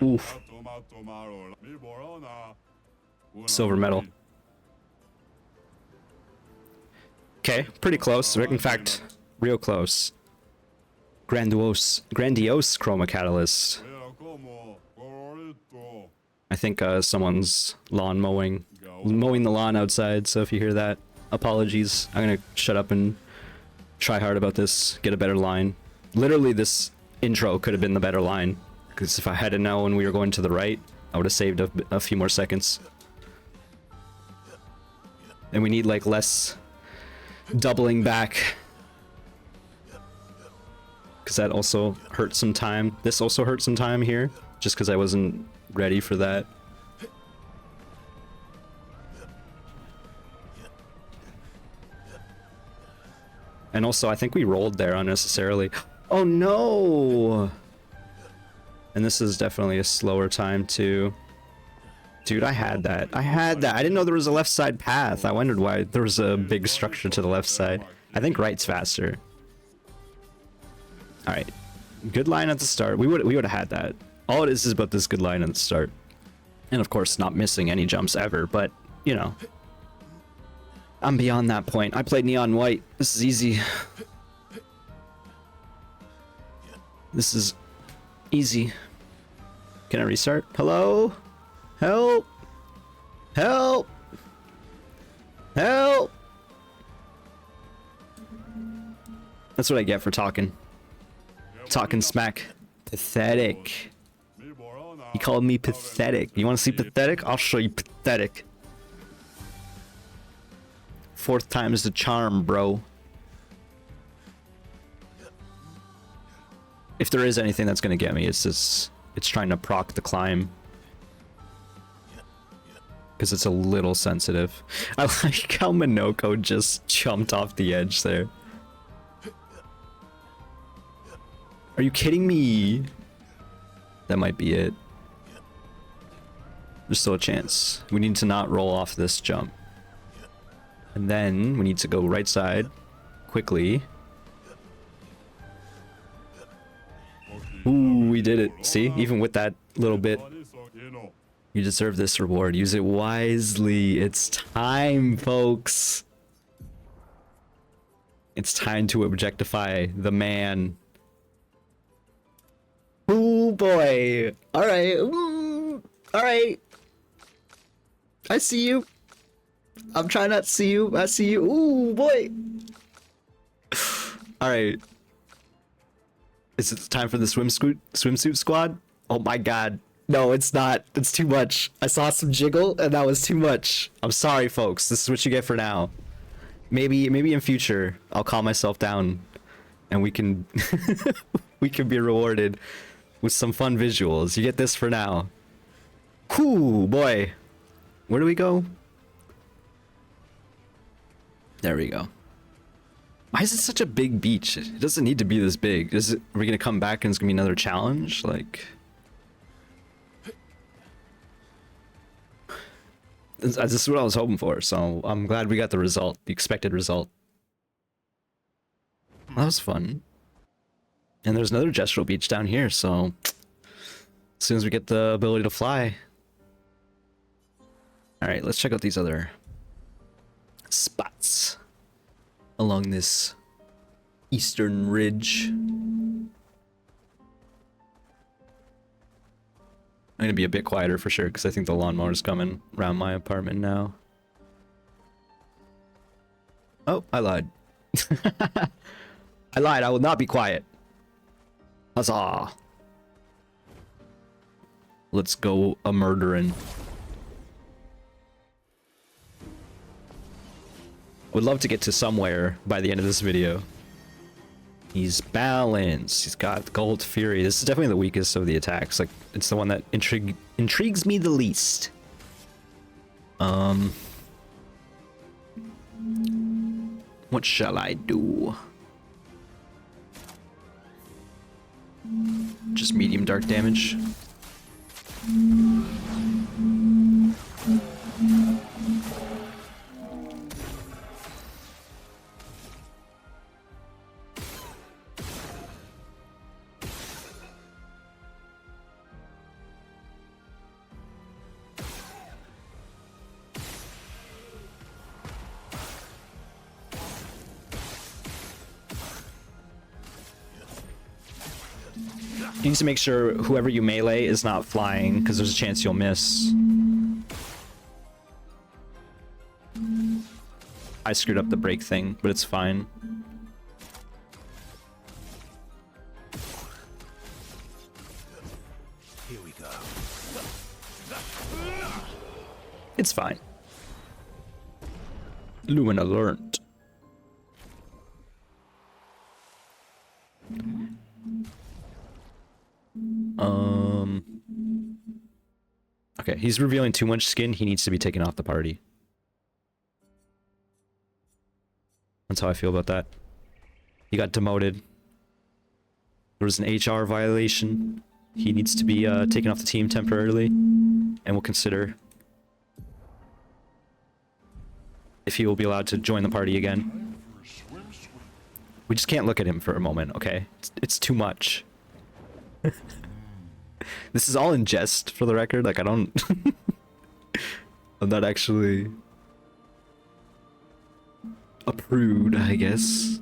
Oof. Silver medal. Okay, pretty close. In fact, real close. Grandiose chroma catalyst. I think someone's mowing the lawn outside, so if you hear that, apologies. I'm gonna shut up and try hard about this, get a better line. Literally, this intro could have been the better line. Because if I had to know when we were going to the right, I would have saved a few more seconds. And we need like less doubling back. Because that also hurt some time. This also hurt some time here. Just because I wasn't ready for that. And also I think we rolled there unnecessarily. Oh no! And this is definitely a slower time too. Dude, I had that. I didn't know there was a left side path. I wondered why there was a big structure to the left side. I think right's faster. Alright. Good line at the start. We would have had that. All it is about this good line at the start. And of course, not missing any jumps ever, but, you know. I'm beyond that point. I played Neon White. This is easy. This is easy. Can I restart? Hello? Help! Help! Help! That's what I get for talking. Talking smack. Pathetic. He called me pathetic. You want to see pathetic? I'll show you pathetic. Fourth time is the charm, bro. If there is anything that's gonna get me, it's trying to proc the climb. Because it's a little sensitive. I like how Minoko just jumped off the edge there. Are you kidding me? That might be it. There's still a chance. We need to not roll off this jump. And then we need to go right side quickly. Ooh, we did it. See? Even with that little bit. You deserve this reward. Use it wisely. It's time, folks. It's time to objectify the man. Ooh, boy. Alright. Alright. I see you. I'm trying not to see you. I see you. Ooh, boy. Alright. Is it time for the swimsuit squad? Oh my god. No, it's not. It's too much. I saw some jiggle and that was too much. I'm sorry, folks. This is what you get for now. Maybe in future I'll calm myself down and we can we can be rewarded with some fun visuals. You get this for now. Cool, boy. Where do we go? There we go. Why is it such a big beach? It doesn't need to be this big. Are we gonna come back and it's gonna be another challenge? Like, this is what I was hoping for, so I'm glad we got the result, the expected result. That was fun. And there's another gestural beach down here, so as soon as we get the ability to fly. Alright, let's check out these other spots along this eastern ridge. I'm gonna be a bit quieter for sure, because I think the lawnmower's coming around my apartment now. Oh, I lied. I lied, I will not be quiet. Huzzah! Let's go a murdering. Would love to get to somewhere by the end of this video. He's balanced. He's got Gold Fury. This is definitely the weakest of the attacks. Like, it's the one that intrigues me the least. What shall I do? Just medium dark damage. You need to make sure whoever you melee is not flying, because there's a chance you'll miss. I screwed up the break thing, but it's fine. Here we go. It's fine. Lumina learned. Okay, he's revealing too much skin. He needs to be taken off the party. That's how I feel about that. He got demoted. There was an HR violation. He needs to be taken off the team temporarily. And we'll consider if he will be allowed to join the party again. We just can't look at him for a moment, okay? It's too much. This is all in jest, for the record. Like, I don't... I'm not actually a prude, I guess.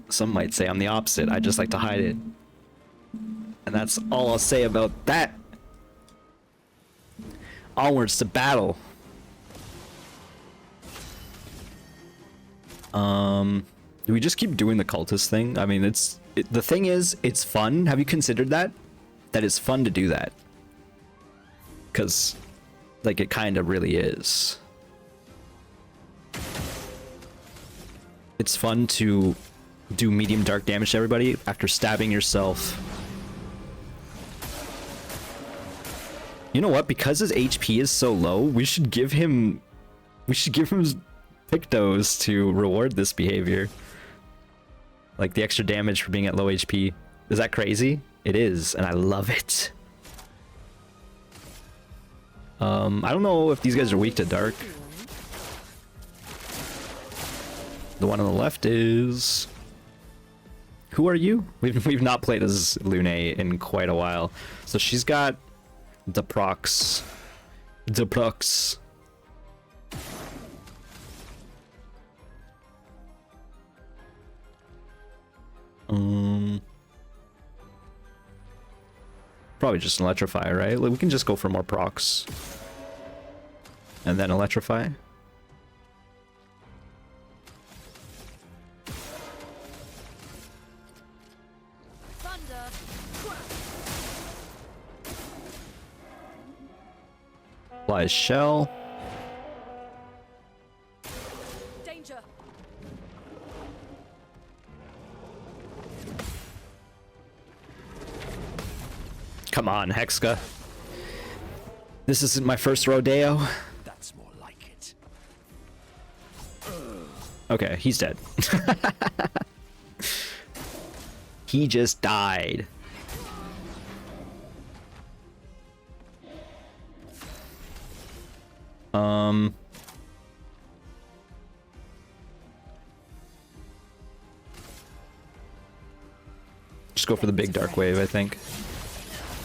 Some might say I'm the opposite. I just like to hide it. And that's all I'll say about that. Onwards to battle. Do we just keep doing the cultist thing? I mean, the thing is, it's fun. Have you considered that? That it's fun to do that. Because, like, it kind of really is. It's fun to do medium dark damage to everybody after stabbing yourself. You know what? Because his HP is so low, we should give him Pictos to reward this behavior. Like the extra damage for being at low HP. Is that crazy? It is, and I love it. I don't know if these guys are weak to dark. The one on the left is... Who are you? We've not played as Lune in quite a while. So she's got the procs. The procs. Probably just an electrify, right? Like, we can just go for more procs. And then electrify. Thunder. Fly shell. Come on, Hexka. This isn't my first rodeo. That's more like it. Okay, he's dead. He just died. Just go for the big dark wave, I think.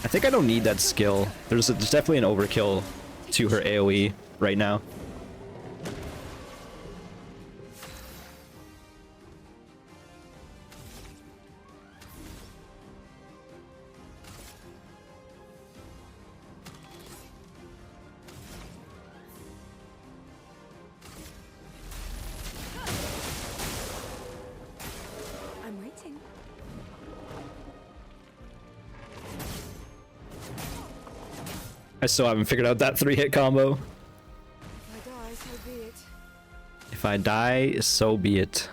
I think I don't need that skill. There's definitely an overkill to her AoE right now. I'm waiting. I still haven't figured out that 3-hit combo. If I die, so be it. If I die, so be it.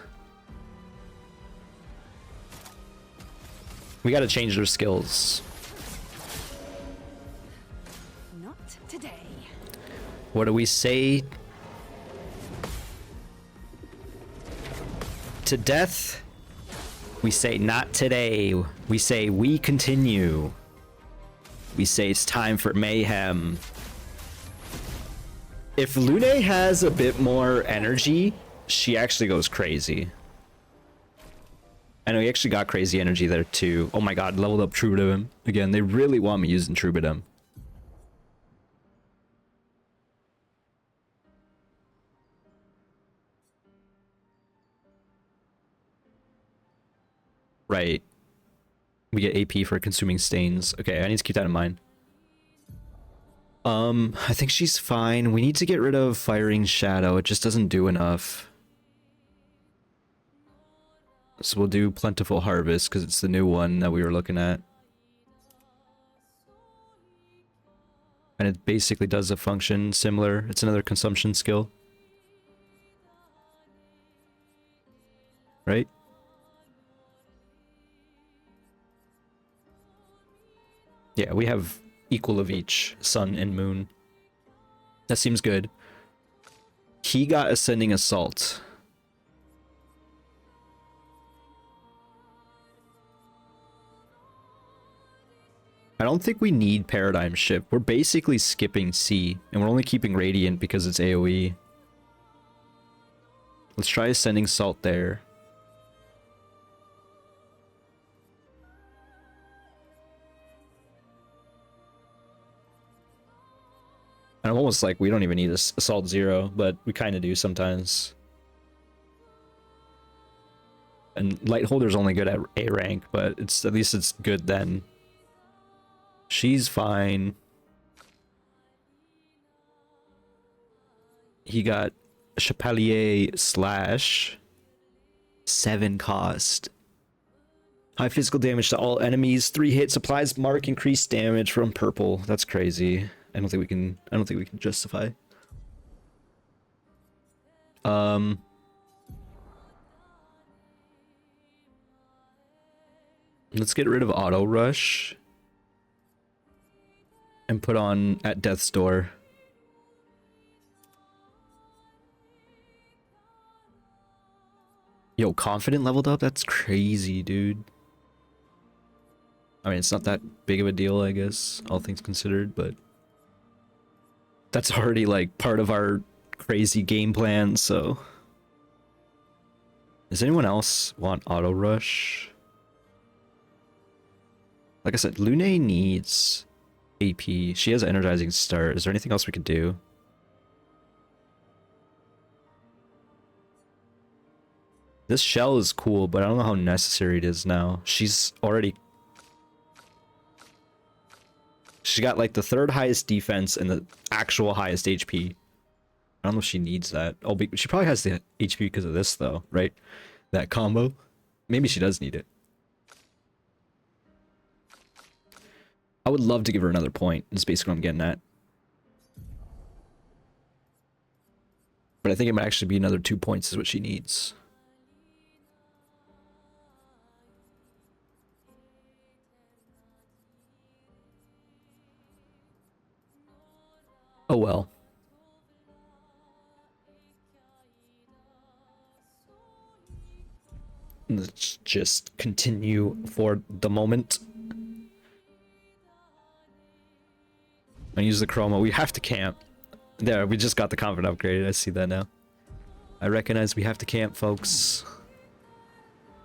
We gotta change their skills. Not today. What do we say? To death? We say not today. We say we continue. We say it's time for mayhem. If Lune has a bit more energy, she actually goes crazy. I know he actually got crazy energy there too. Oh my god, leveled up Troubadour. Again, they really want me using Troubadour. Right. We get AP for consuming stains. Okay, I need to keep that in mind. I think she's fine. We need to get rid of Firing Shadow. It just doesn't do enough. So we'll do Plentiful Harvest because it's the new one that we were looking at. And it basically does a function similar. It's another consumption skill. Right? Yeah, we have equal of each, sun and moon. That seems good. He got Ascending Assault. I don't think we need Paradigm Shift. We're basically skipping C, and we're only keeping Radiant because it's AoE. Let's try Ascending Assault there. And I'm almost like we don't even need Assault 0, but we kind of do sometimes. And Lightholder's only good at A rank, but it's at least it's good then. She's fine. He got Chapelier Slash. 7 cost. High physical damage to all enemies. 3 hits. Applies mark increased damage from purple. That's crazy. I don't think we can justify. Let's get rid of Auto Rush. And put on at Death's Door. Yo, Confident leveled up? That's crazy, dude. I mean, it's not that big of a deal, I guess, all things considered, but that's already like part of our crazy game plan, so. Does anyone else want Auto Rush? Like I said, Lune needs AP. She has Energizing Start. Is there anything else we could do? This shell is cool, but I don't know how necessary it is now. She's already... She got like the 3rd highest defense and the actual highest HP. I don't know if she needs that. Oh, she probably has the HP because of this though, right? That combo. Maybe she does need it. I would love to give her another point. That's basically what I'm getting at. But I think it might actually be another 2 points is what she needs. Oh well. Let's just continue for the moment. I use the chroma. We have to camp. There, we just got the confident upgraded. I see that now. I recognize we have to camp, folks.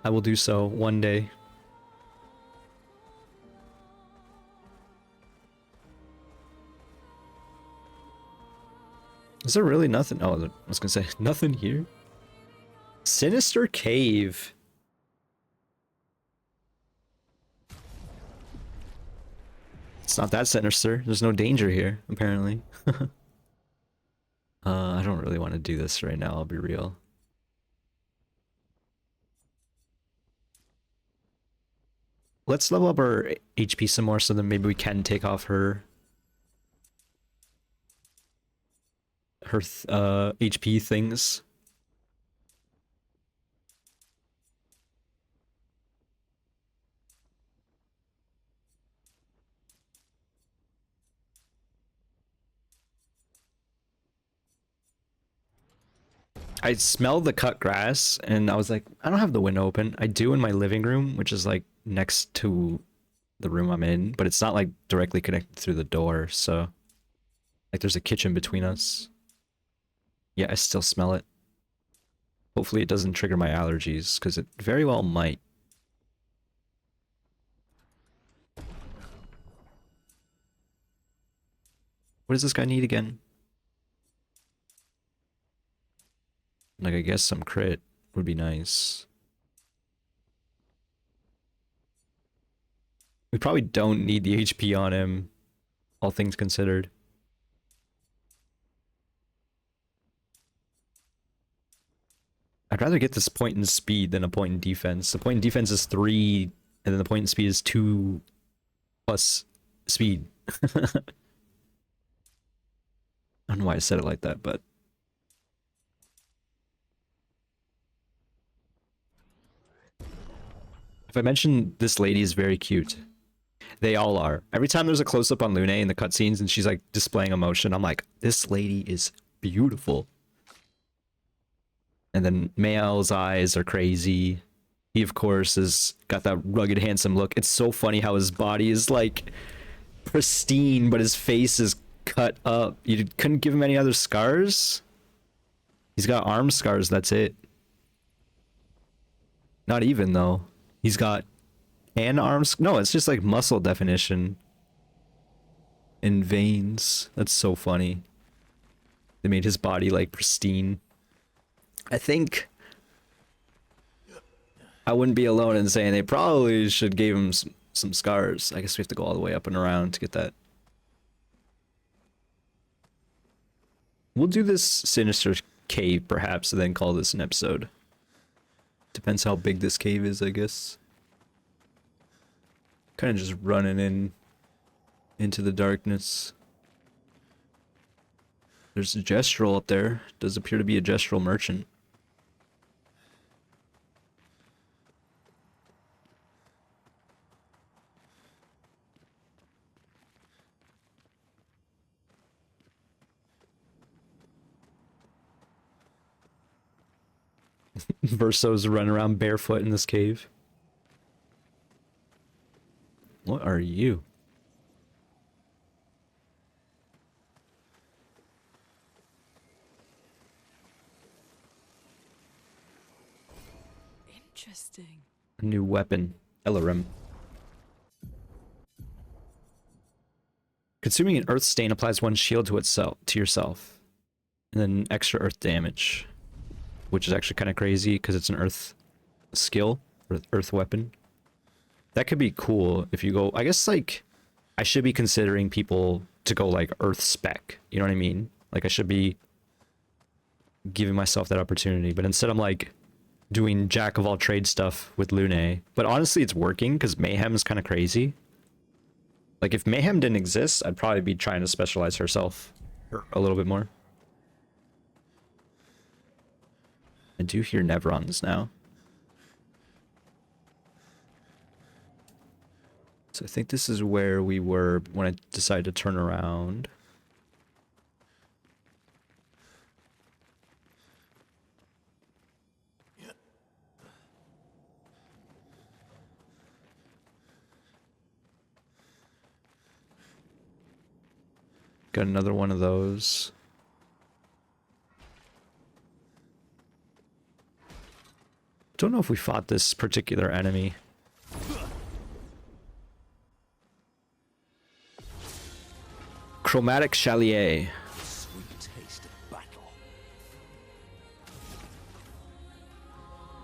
I will do so one day. Is there really nothing? Oh, I was gonna say, nothing here? Sinister Cave. It's not that sinister. There's no danger here, apparently. I don't really want to do this right now, I'll be real. Let's level up our HP some more so then maybe we can take off her HP things. I smelled the cut grass and I was like, I don't have the window open. I do in my living room, which is like next to the room I'm in, but it's not like directly connected through the door, so like there's a kitchen between us. Yeah, I still smell it. Hopefully it doesn't trigger my allergies, because it very well might. What does this guy need again? Like, I guess some crit would be nice. We probably don't need the HP on him, all things considered. I'd rather get this point in speed than a point in defense. The point in defense is 3, and then the point in speed is 2 plus speed. I don't know why I said it like that, but... If I mention this lady is very cute, they all are. Every time there's a close-up on Lune in the cutscenes and she's like displaying emotion, I'm like, this lady is beautiful. And then Mael's eyes are crazy. He, of course, has got that rugged, handsome look. It's so funny how his body is like pristine, but his face is cut up. You couldn't give him any other scars? He's got arm scars, that's it. Not even, though. He's got an arms. No, it's just like muscle definition in veins. That's so funny. They made his body like pristine. I think I wouldn't be alone in saying they probably should give him some scars. I guess we have to go all the way up and around to get that. We'll do this Sinister Cave perhaps and then call this an episode. Depends how big this cave is, I guess. Kind of just running into the darkness. There's a gestural up there. Does appear to be a gestural merchant. Verso's running around barefoot in this cave. What are you? Interesting. A new weapon. Elarim. Consuming an earth stain applies 1 shield to yourself. And then extra earth damage. Which is actually kind of crazy because it's an earth skill. Or earth weapon. That could be cool if you go... I guess, like, I should be considering people to go, like, earth spec. You know what I mean? Like, I should be giving myself that opportunity. But instead I'm, like, doing jack-of-all-trades stuff with Lune. But honestly, it's working because Mayhem is kind of crazy. Like, if Mayhem didn't exist, I'd probably be trying to specialize herself a little bit more. I do hear Nevrons now. So I think this is where we were when I decided to turn around. Got another one of those. Don't know if we fought this particular enemy. Chromatic Chalier. Sweet taste of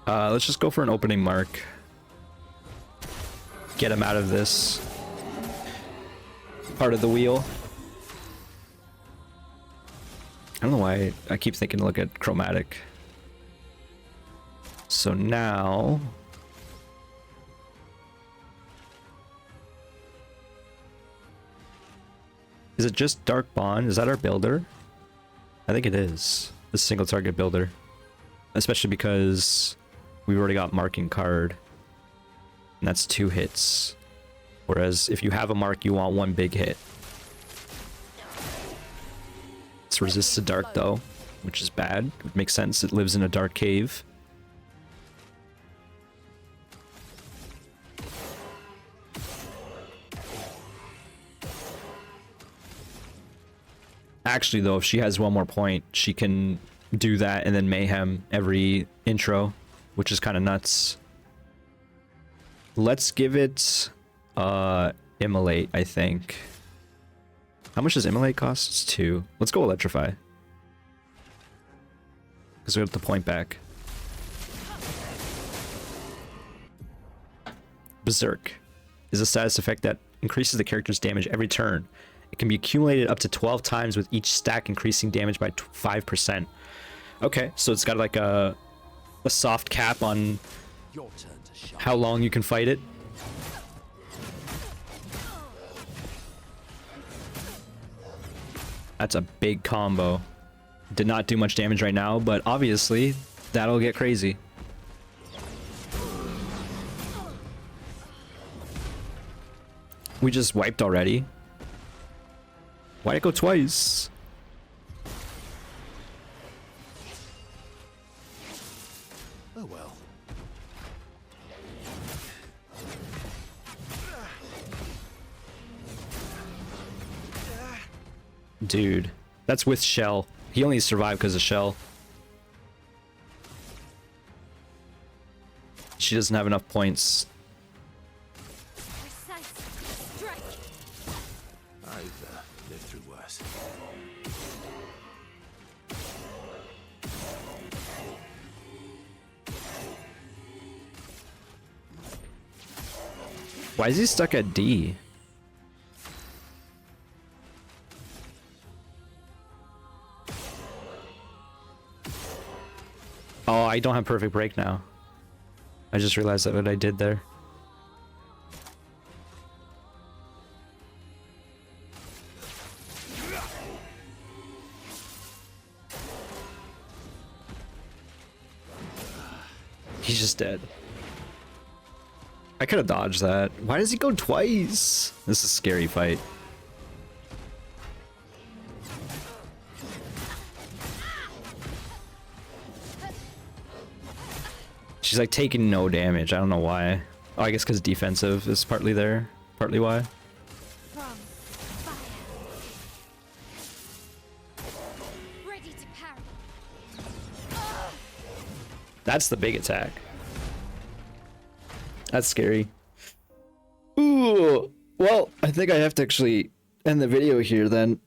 battle. Let's just go for an opening mark. Get him out of this part of the wheel. I don't know why I keep thinking to look at chromatic. So now... Is it just Dark Bond? Is that our builder? I think it is. The single target builder. Especially because we've already got marking card. And that's 2 hits. Whereas if you have a mark, you want 1 big hit. It's resist to dark though, which is bad. It makes sense. It lives in a dark cave. Actually though, if she has 1 more point, she can do that and then mayhem every intro, which is kind of nuts. Let's give it Immolate, I think. How much does Immolate cost? It's 2. Let's go Electrify. Because we have the point back. Berserk is a status effect that increases the character's damage every turn. It can be accumulated up to 12 times with each stack increasing damage by 5%. Okay, so it's got like a soft cap on Your turn to shine. how long you can fight it. That's a big combo. Did not do much damage right now, but obviously that'll get crazy. We just wiped already. Why'd it go twice? Oh well. Dude, that's with Shell. He only survived because of Shell. She doesn't have enough points. Precise strike. I've lived through worse. Why is he stuck at D? Oh, I don't have perfect break now. I just realized that what I did there. He's just dead. I could have dodged that. Why does he go twice? This is a scary fight. She's like taking no damage. I don't know why. Oh, I guess because defensive is partly there. Partly why. From fire. Ready to parry. That's the big attack. That's scary. Ooh. Well, I think I have to actually end the video here then.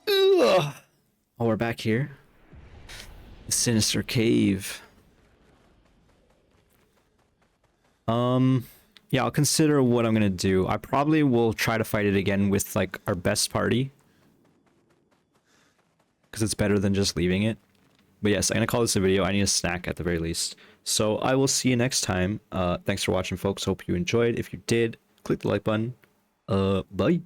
Ooh. Oh, we're back here. The Sinister Cave. Yeah, I'll consider what I'm gonna do. I probably will try to fight it again with like our best party, because it's better than just leaving it. But yes, I'm gonna call this a video. I need a snack at the very least. So I will see you next time. Thanks for watching, folks. Hope you enjoyed. If you did, click the like button. Bye.